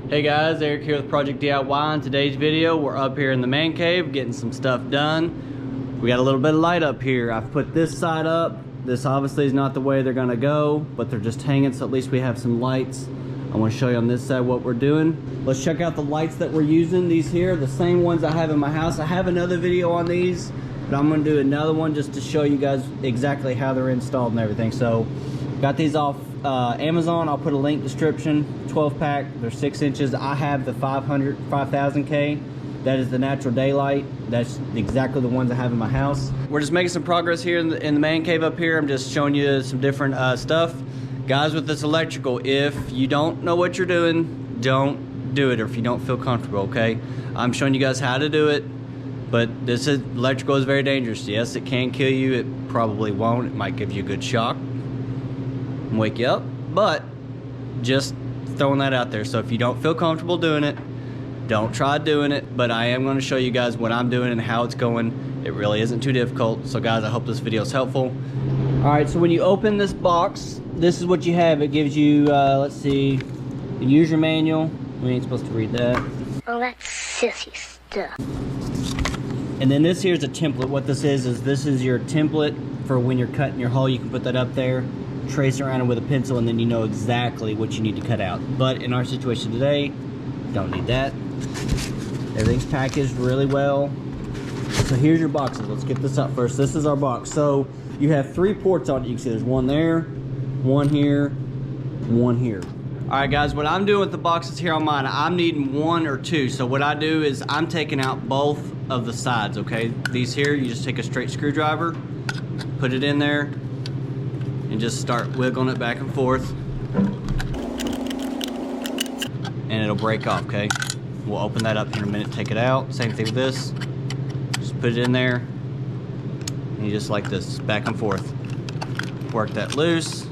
Hey guys, Eric here with Project DIY. In today's video, we're up here in the man cave getting some stuff done. We got a little bit of light up here. I've put this side up. This obviously is not the way they're gonna go, but they're just hanging, so at least we have some lights. I want to show you on this side what we're doing. Let's check out the lights that we're using. These here, the same ones I have in my house. I have another video on these, but I'm gonna do another one just to show you guys exactly how they're installed and everything. So, got these off Amazon. I'll put a link description. 12 pack, they're 6 inches. I have the 5000K. That is the natural daylight. That's exactly the ones I have in my house. We're just making some progress here in the man cave up here. I'm just showing you some different stuff. Guys, with this electrical, if you don't know what you're doing, don't do it, or if you don't feel comfortable, okay? I'm showing you guys how to do it, but electrical is very dangerous. Yes, it can kill you. It probably won't. It might give you a good shock and wake you up, but just throwing that out there. So if you don't feel comfortable doing it, don't try doing it, but I am going to show you guys what I'm doing and how it's going. It really isn't too difficult. So guys, I hope this video is helpful. All right, so when you open this box, this is what you have. It gives you, let's see, the user manual. We ain't supposed to read that. Oh, that's sissy stuff. And then this here's a template. What this is this is your template for when you're cutting your hole. You can put that up there, trace around it with a pencil, and then you know exactly what you need to cut out. But in our situation today, don't need that. Everything's packaged really well. So here's your boxes. Let's get this out first. This is our box. So you have 3 ports on it. You can see there's one there, one here, one here. All right, guys, what I'm doing with the boxes here on mine, I'm needing 1 or 2. So what I do is I'm taking out both of the sides, okay? These here, you just take a straight screwdriver, put it in there, and just start wiggling it back and forth. And it'll break off, okay? We'll open that up here in a minute, take it out. Same thing with this. Just put it in there, and you just like this, back and forth. Work that loose.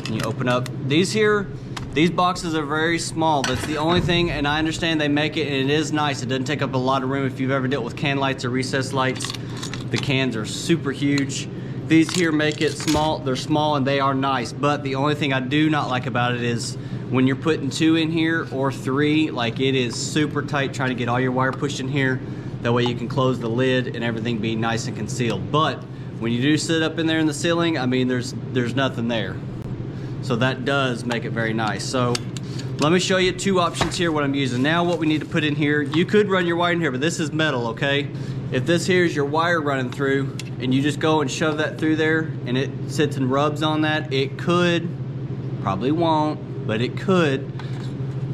And you open up. These boxes are very small. That's the only thing, and I understand they make it, and it is nice. It doesn't take up a lot of room. If you've ever dealt with can lights or recessed lights, the cans are super huge. These here make it small. They're small and they are nice, but the only thing I do not like about it is when you're putting 2 in here or 3, like it is super tight trying to get all your wire pushed in here. That way you can close the lid and everything be nice and concealed. But when you do sit up in there in the ceiling, I mean, there's nothing there. So that does make it very nice. So let me show you 2 options here, what I'm using. Now what we need to put in here, you could run your wire in here, but this is metal, okay? If this here is your wire running through and you just go and shove that through there and it sits and rubs on that, it could, probably won't, but it could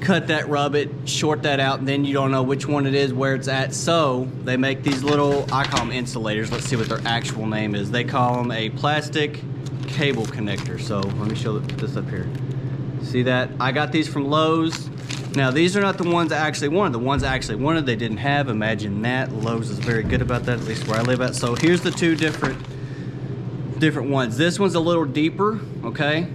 cut that, rub it, short that out, and then you don't know which one it is, where it's at. So they make these little, I call them insulators. Let's see what their actual name is. They call them a plastic cable connector. So let me show this up here. See that? I got these from Lowe's. Now these are not the ones I actually wanted. The ones I actually wanted they didn't have. Imagine that. Lowe's is very good about that, at least where I live at. So here's the 2 different ones. This one's a little deeper, okay?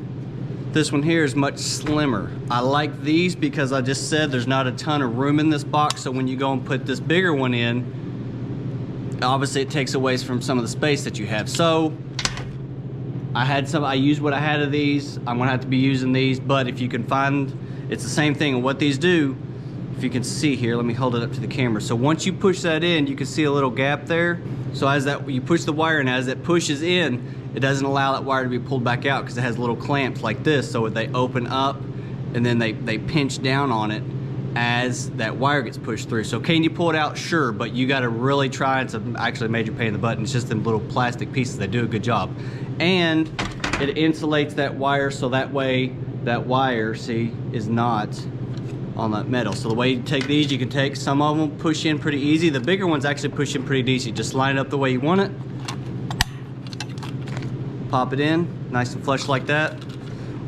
This one here is much slimmer. I like these because I just said there's not a ton of room in this box, so when you go and put this bigger one in, obviously it takes away from some of the space that you have. So I used what I had of these. I'm gonna have to be using these, but if you can find, it's the same thing. And what these do, if you can see here, let me hold it up to the camera. So once you push that in, you can see a little gap there. So as you push the wire in, as it pushes in, it doesn't allow that wire to be pulled back out because it has little clamps like this. So they open up and then they pinch down on it as that wire gets pushed through. So can you pull it out? Sure, but you gotta really try. It's actually a major pain in the butt. It's just them little plastic pieces. They do a good job. And it insulates that wire so that way that wire, see, is not on that metal. So the way you take these, you can take some of them, push in pretty easy. The bigger ones actually push in pretty decent. Just line it up the way you want it. Pop it in, nice and flush like that.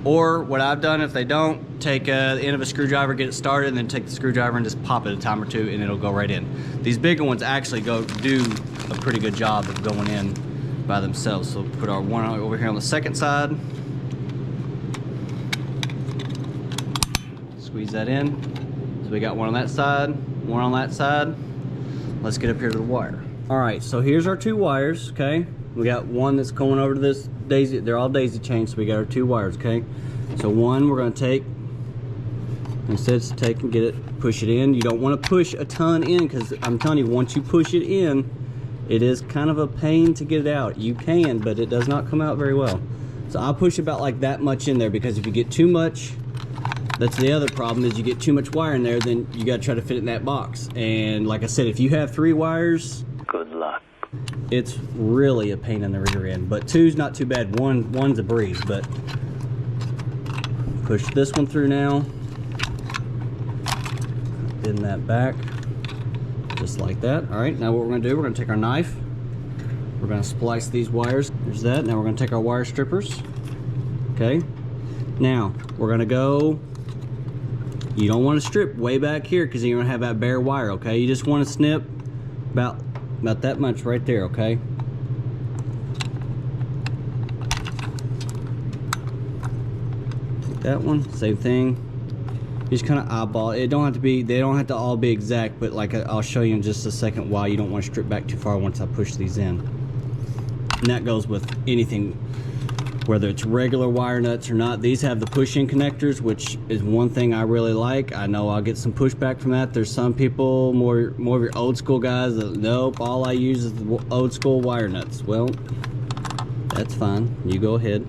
Or what I've done, if they don't, take the end of a screwdriver, get it started, and then take the screwdriver and just pop it a time or 2 and it'll go right in. These bigger ones actually do a pretty good job of going in by themselves. So put our one over here on the second side. Squeeze that in. So we got one on that side, one on that side. Let's get up here to the wire. All right, so here's our 2 wires, okay? We got one that's going over to this daisy. They're all daisy chains, so we got our 2 wires, okay? So one we're gonna take, Instead, just take and get it, push it in. You don't want to push a ton in, because I'm telling you, once you push it in, it is kind of a pain to get it out. You can, but it does not come out very well. So I'll push about like that much in there, because if you get too much, that's the other problem, is you get too much wire in there, then you got to try to fit it in that box. And like I said, if you have 3 wires, good luck. It's really a pain in the rear end. But 2's not too bad. One's a breeze. But push this one through now. Bend that back, just like that. All right, now what we're gonna do, we're gonna take our knife, we're gonna splice these wires. There's that. Now we're gonna take our wire strippers. Okay, now we're gonna go, you don't want to strip way back here, because you're gonna have that bare wire. Okay, you just want to snip about that much right there. Okay, take that one, same thing. Just kind of eyeball it. Don't have to be, they don't have to all be exact, but like I'll show you in just a second why you don't want to strip back too far once I push these in. And that goes with anything, whether it's regular wire nuts or not. These have the push-in connectors, which is one thing I really like. I know I'll get some pushback from that. There's some people, more of your old school guys, that nope, all I use is the old school wire nuts. Well, that's fine, you go ahead.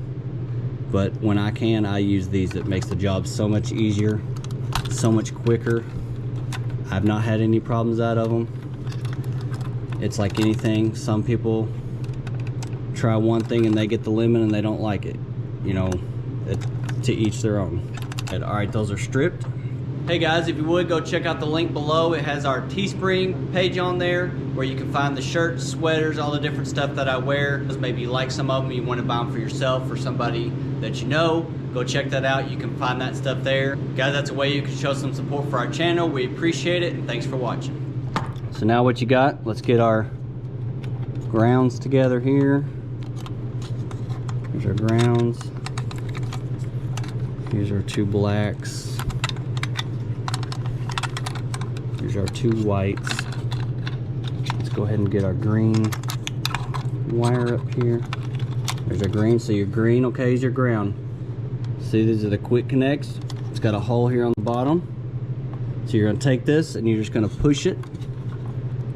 But when I can, I use these. It makes the job so much easier, so much quicker. I've not had any problems out of them. It's like anything, some people try one thing and they get the lemon and they don't like it. You know, to each their own. All right, those are stripped. Hey guys, if you would, go check out the link below. It has our Teespring page on there, where you can find the shirts, sweaters, all the different stuff that I wear. Maybe you like some of them, you want to buy them for yourself or somebody that you know. Go check that out. You can find that stuff there. Guys, that's a way you can show some support for our channel. We appreciate it, and thanks for watching. So now what you got, let's get our grounds together here. Here's our grounds. Here's our 2 blacks. Here's our 2 whites. Let's go ahead and get our green wire up here. There's our green. So your green, okay, is your ground. See, these are the quick connects. It's got a hole here on the bottom. So you're gonna take this and you're just gonna push it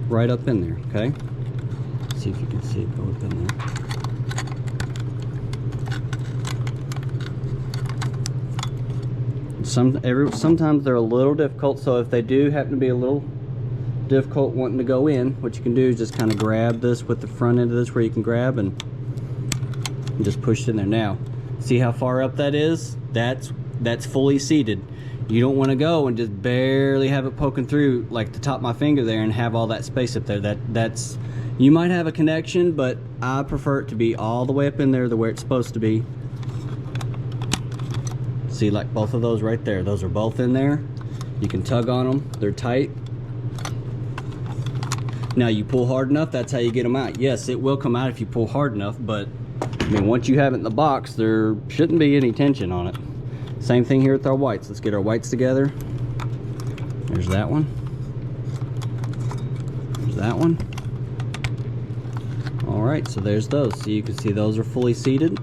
right up in there, okay? See if you can see it go up in there. Sometimes they're a little difficult, so if they do happen to be a little difficult wanting to go in, what you can do is just kind of grab this with the front end of this, where you can grab and just push it in there. Now, see how far up that is? That's fully seated. You don't want to go and just barely have it poking through like the top of my finger there and have all that space up there. That's, you might have a connection, but I prefer it to be all the way up in there, the where it's supposed to be. See, like both of those right there, those are both in there. You can tug on them, they're tight. Now you pull hard enough, that's how you get them out. Yes, it will come out if you pull hard enough, but I mean, once you have it in the box, there shouldn't be any tension on it. Same thing here with our whites. Let's get our whites together. There's that one. There's that one. All right, so there's those. So you can see those are fully seated.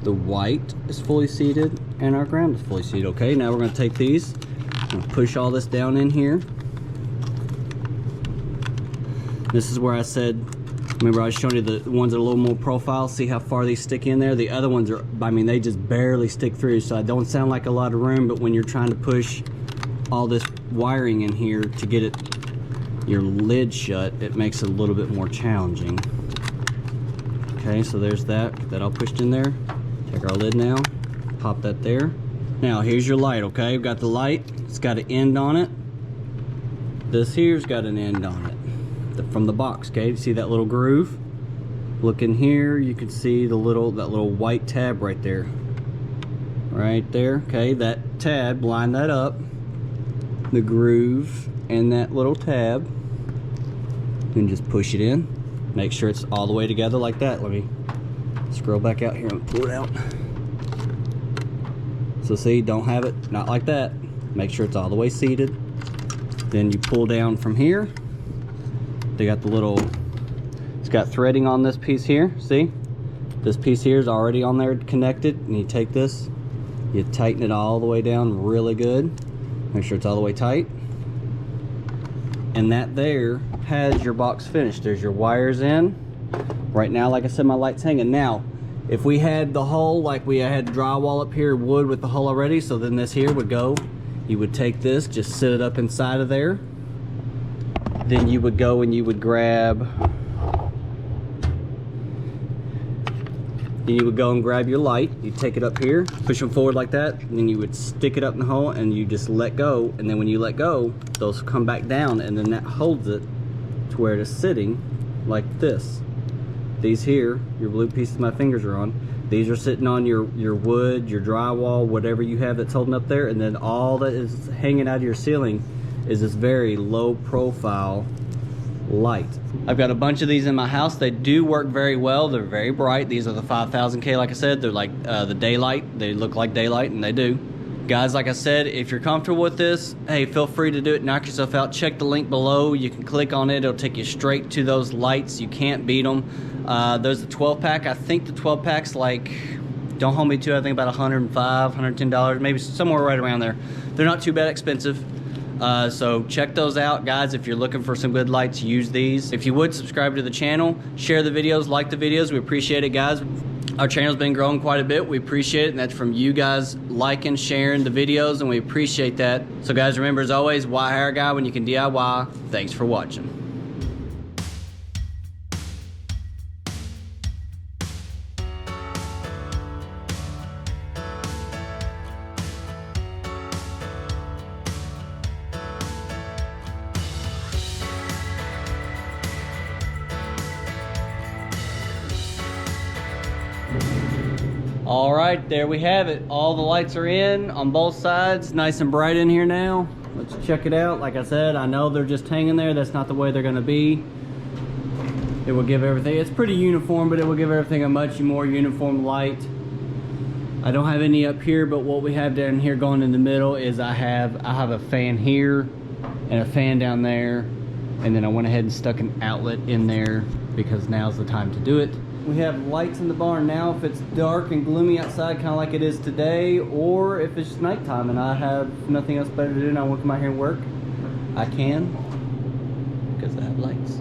The white is fully seated and our ground is fully seated. Okay, now we're going to take these and push all this down in here. This is where I said, remember I was showing you the ones that are a little more profile. See how far these stick in there? The other ones are, I mean, they just barely stick through, so I don't sound like a lot of room, but when you're trying to push all this wiring in here to get it, your lid shut, it makes it a little bit more challenging. Okay, so there's that all pushed in there. Take our lid now, pop that there. Now here's your light, okay? We've got the light, it's got an end on it. This here's got an end on it from the box, okay? See that little groove? Look in here, you can see that little white tab right there. Right there, okay? That tab, line that up. The groove and that little tab. And just push it in. Make sure it's all the way together like that. Let me scroll back out here and pull it out. So see, don't have it, not like that. Make sure it's all the way seated. Then you pull down from here. They got the little, it's got threading on this piece here, see? This piece here is already on there connected, and you take this, You tighten it all the way down really good. Make sure it's all the way tight. And that there has your box finished. There's your wires in. Right now, like I said, my light's hanging. Now, if we had the hole, like we had drywall up here, wood with the hole already, so then this here would go. You would take this, just sit it up inside of there. Then you would go and you would grab, your light. You take it up here, push them forward like that, and then you would stick it up in the hole and you just let go. And then when you let go, those come back down, and then that holds it to where it is sitting like this. These here, your blue pieces my fingers are on, these are sitting on your wood, your drywall, whatever you have that's holding up there, and then all that is hanging out of your ceiling is this very low profile light. I've got a bunch of these in my house. They do work very well. They're very bright. These are the 5000K, like I said. They're like the daylight. They look like daylight, and they do. Guys, like I said, if you're comfortable with this, hey, feel free to do it. Knock yourself out. Check the link below. You can click on it. It'll take you straight to those lights. You can't beat them. There's a 12-pack. I think the 12-pack's like, don't hold me to it, I think about $105, $110, maybe somewhere right around there. They're not too bad expensive. So check those out, guys. If you're looking for some good lights, use these. If you would, subscribe to the channel, share the videos, like the videos. We appreciate it, guys. Our channel's been growing quite a bit. We appreciate it, and that's from you guys liking, sharing the videos, and we appreciate that. So guys, remember, as always, why hire a guy when you can DIY? Thanks for watching. All right, there we have it. All the lights are in on both sides. Nice and bright in here now. Let's check it out. Like I said, I know they're just hanging there. That's not the way they're gonna be. It will give everything, it's pretty uniform, but it will give everything a much more uniform light. I don't have any up here, but what we have down here going in the middle is I have a fan here and a fan down there. And then I went ahead and stuck an outlet in there because now's the time to do it. We have lights in the barn now if it's dark and gloomy outside, kind of like it is today, or if it's nighttime and I have nothing else better to do and I want to come out here and work, I can, because I have lights.